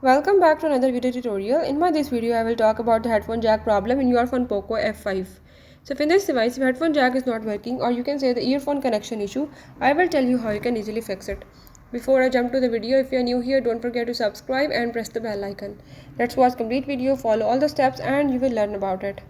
Welcome back to another video tutorial. In this video, I will talk about the headphone jack problem in your phone POCO F5. So if in this device, if headphone jack is not working, or you can say the earphone connection issue, I will tell you how you can easily fix it. Before I jump to the video, if you are new here, don't forget to subscribe and press the bell icon. Let's watch complete video, follow all the steps and you will learn about it.